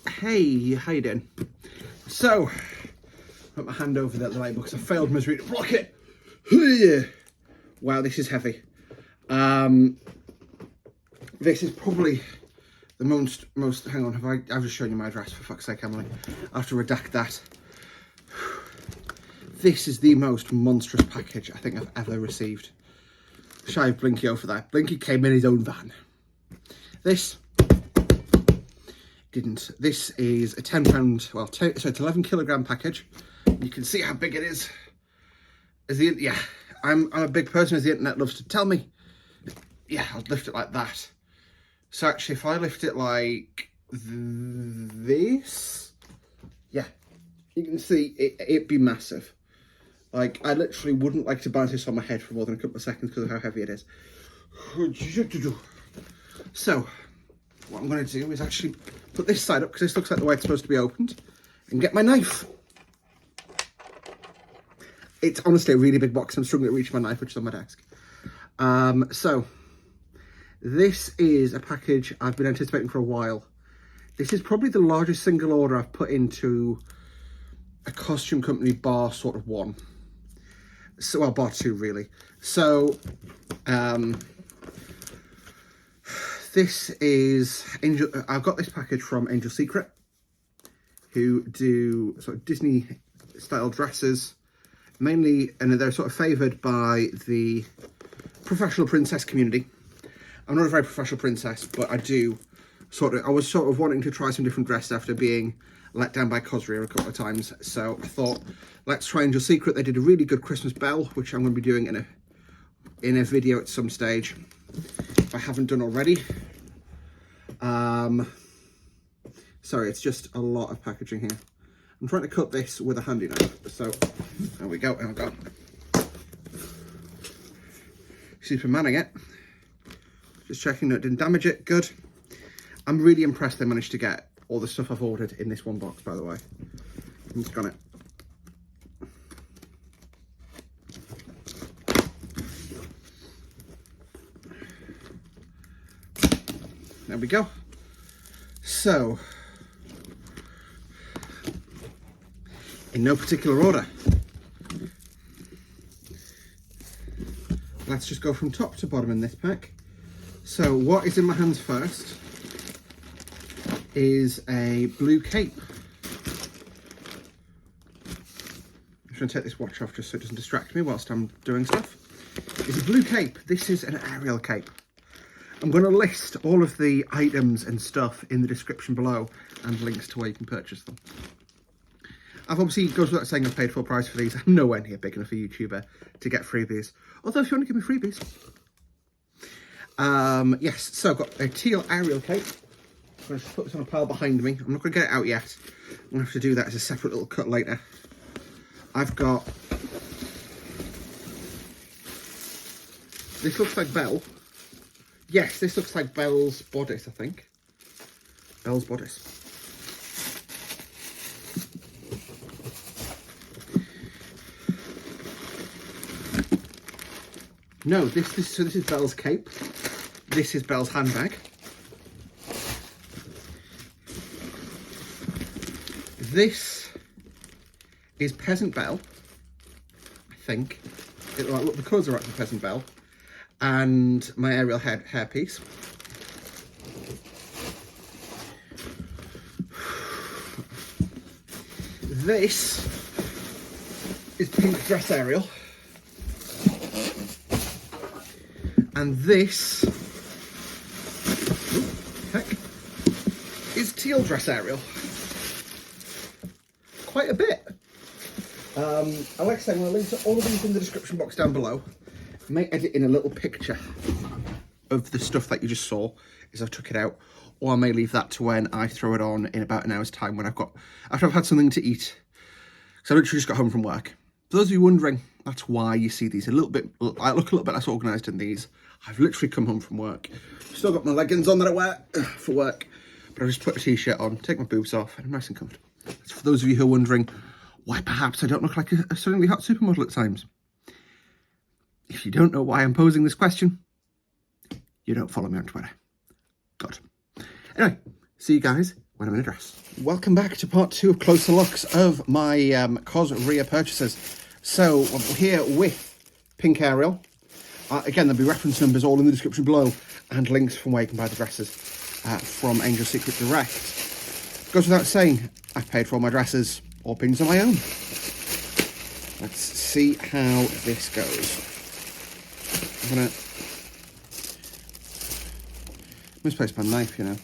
Hey, how you doing? So, put my hand over the light because I failed misery to block it. Wow, this is heavy. This is probably the most. Hang on, I've just shown you my address, for fuck's sake, Emily. I have to redact that. This is the most monstrous package I think I've ever received. Shy of Blinky over there. Blinky came in his own van. This didn't. This is a £10, well, so it's 11 kilogram package. You can see how big it is. Yeah, I'm a big person, as the internet loves to tell me. Yeah, I'll lift it like that. So actually, if I lift it like this, yeah, you can see it'd be massive. Like, I literally wouldn't like to balance this on my head for more than a couple of seconds because of how heavy it is. So, what I'm going to do is actually put this side up, because this looks like the way it's supposed to be opened, and get my knife. It's honestly a really big box. I'm struggling to reach my knife, which is on my desk. So, this is a package I've been anticipating for a while. This is probably the largest single order I've put into a costume company bar sort of one. So, well, bar two, really. So, this is Angel. I've got this package from Angel Secret, who do sort of Disney style dresses, mainly, and they're sort of favoured by the professional princess community. I'm not a very professional princess, but I was sort of wanting to try some different dresses after being let down by Cosria a couple of times. So I thought, let's try Angel Secret. They did a really good Christmas bell, which I'm going to be doing in a video at some stage, if I haven't done already. Sorry, it's just a lot of packaging here. I'm trying to cut this with a handy knife. So there we go. There we go. Supermaning it. Just checking that it didn't damage it. Good. I'm really impressed they managed to get all the stuff I've ordered in this one box, by the way. I'm just gonna. There we go. So, in no particular order, let's just go from top to bottom in this pack. So what is in my hands first is a blue cape. I'm trying to take this watch off just so it doesn't distract me whilst I'm doing stuff. It's a blue cape. This is an Ariel cape. I'm going to list all of the items and stuff in the description below and links to where you can purchase them. I've obviously, goes without saying, I've paid full price for these. I'm nowhere near big enough a YouTuber to get freebies. Although if you want to give me freebies. Yes, so I've got a teal Ariel cape. I'm going to just put this on a pile behind me. I'm not going to get it out yet. I'm going to have to do that as a separate little cut later. I've got... This looks like Belle. Yes, this looks like Belle's bodice, I think. Belle's bodice. No, this is Belle's cape. This is Belle's handbag. This is Peasant Belle, I think. Look, the colours are actually Peasant Belle. And my Ariel hairpiece. This is Pink Dress Ariel. And this is Teal Dress Ariel. Quite a bit. I like saying, I'll link to all of these in the description box down below. I may edit in a little picture of the stuff that you just saw as I took it out, or I may leave that to when I throw it on in about an hour's time after I've had something to eat. So I literally just got home from work. For those of you wondering, that's why you see these I look a little bit less organised in these. I've literally come home from work. Still got my leggings on that I wear for work, but I just put a t-shirt on, take my boobs off, and I'm nice and comfortable. That's for those of you who are wondering why perhaps I don't look like a suddenly hot supermodel at times. If you don't know why I'm posing this question, you don't follow me on Twitter. God. Anyway, see you guys when I'm in a dress. Welcome back to part 2 of closer looks of my COS rear purchases. So we're here with Pink Ariel. Again, there'll be reference numbers all in the description below and links from where you can buy the dresses from Angel Secret Direct. Goes without saying, I paid for all my dresses or pins on my own. Let's see how this goes. I'm gonna misplaced my knife, you know.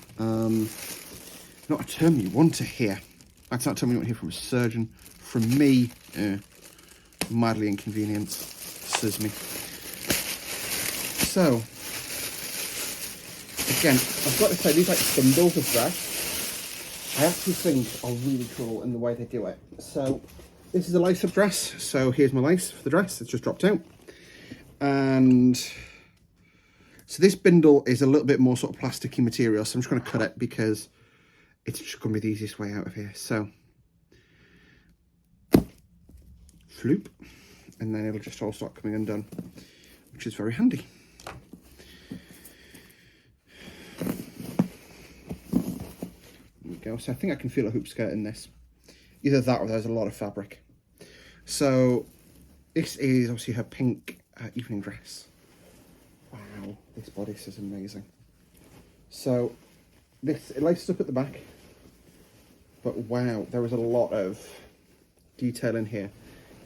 Not a term you want to hear. That's not a term you want to hear from a surgeon. From me, mildly inconvenience me. So, again, I've got to say, these like bundles of dress, I actually think are really cool in the way they do it. So, this is a lace-up dress. So here's my lace for the dress. It's just dropped out. And so this bindle is a little bit more sort of plasticky material. So I'm just going to cut it because it's just going to be the easiest way out of here. So, floop. And then it'll just all start coming undone, which is very handy. There we go. So I think I can feel a hoop skirt in this. Either that or there's a lot of fabric. So this is obviously her pink evening dress. Wow, this bodice is amazing. So this, it laces up at the back. But wow, there is a lot of detail in here.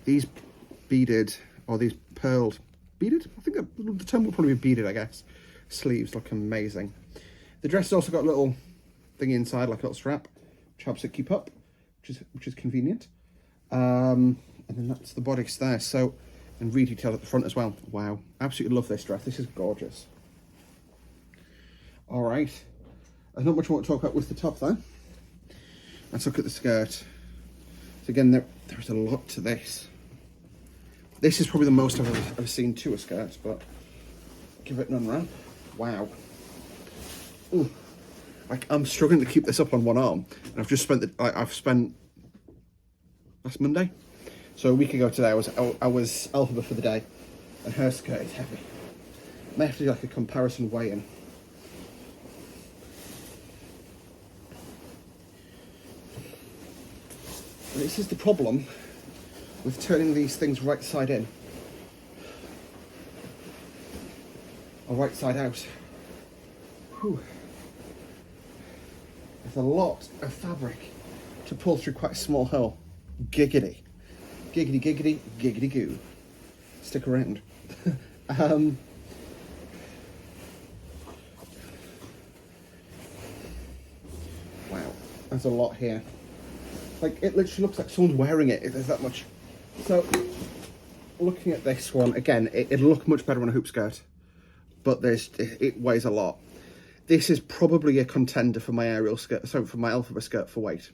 These beaded, or these pearled, beaded? I think the term will probably be beaded, I guess. Sleeves look amazing. The dress has also got a little thing inside, like a little strap, which helps it keep up, which is convenient. And then that's the bodice there. So, and really detailed at the front as well. Wow, absolutely love this dress. This is gorgeous. All right, there's not much more to talk about with the top there. Let's look at the skirt. So again, there's a lot to this. This is probably the most I've ever seen to a skirt, but give it an unwrap. Wow. Ooh. Like, I'm struggling to keep this up on one arm, and I've just spent last Monday. So a week ago today, I was Elphaba for the day, and her skirt is heavy. I may have to do like a comparison weigh-in. And this is the problem with turning these things right side in or right side out. Whew. There's a lot of fabric to pull through quite a small hole. Giggity. Giggity, giggity, giggity goo. Stick around. Wow, there's a lot here. Like, it literally looks like someone's wearing it if there's that much. So, looking at this one, again, it'll look much better on a hoop skirt, but it weighs a lot. This is probably a contender for my Ariel skirt, sorry, for my Elphaba skirt for weight.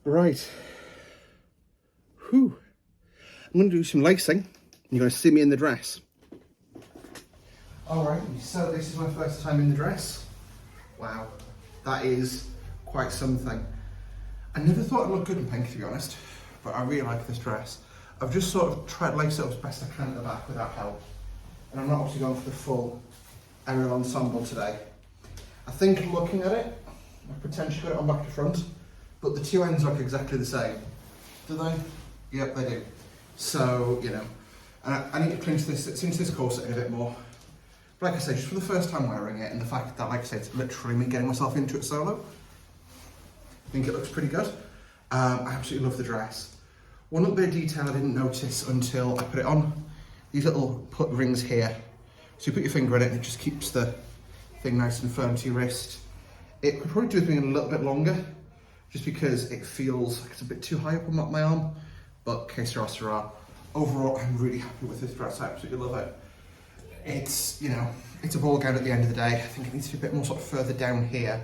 Right. Whew. I'm going to do some lacing. You're going to see me in the dress. Alright, so this is my first time in the dress. Wow, that is quite something. I never thought it looked good in pink, to be honest, but I really like this dress. I've just sort of tried to lace it up as best I can at the back without help. And I'm not obviously going for the full Ariel ensemble today. I think looking at it, I potentially got it on back to front, but the two ends look exactly the same. Do they? Yep, they do. So, you know, and I need to clinch this corset a bit more. But like I say, just for the first time wearing it, and the fact that, like I say, it's literally me getting myself into it solo, I think it looks pretty good. I absolutely love the dress. One little bit of detail I didn't notice until I put it on, these little put rings here. So you put your finger in it and it just keeps the thing nice and firm to your wrist. It could probably do with being a little bit longer, just because it feels like it's a bit too high up on my arm, but que sera, sera. Overall, I'm really happy with this dress. I absolutely love it. It's, you know, it's a ball gown at the end of the day. I think it needs to be a bit more sort of further down here,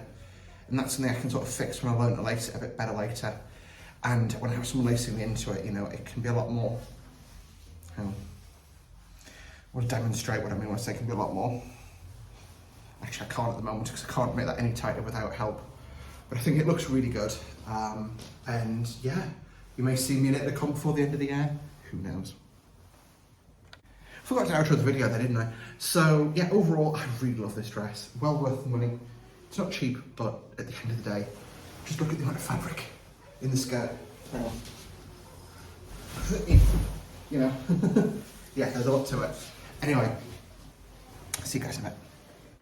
and that's something I can sort of fix when I learn to lace it a bit better later. And when I have someone lacing me into it, you know, it can be a lot more, I'll demonstrate what I mean when I say it can be a lot more. Actually, I can't at the moment because I can't make that any tighter without help. But I think it looks really good. And yeah, you may see me in it at the comp before the end of the year. Who knows? Forgot to outro the video there, didn't I? So yeah, overall, I really love this dress. Well worth the money. It's not cheap, but at the end of the day, just look at the amount of fabric in the skirt. Hang on. You know, yeah, there's a lot to it. Anyway, see you guys in a bit.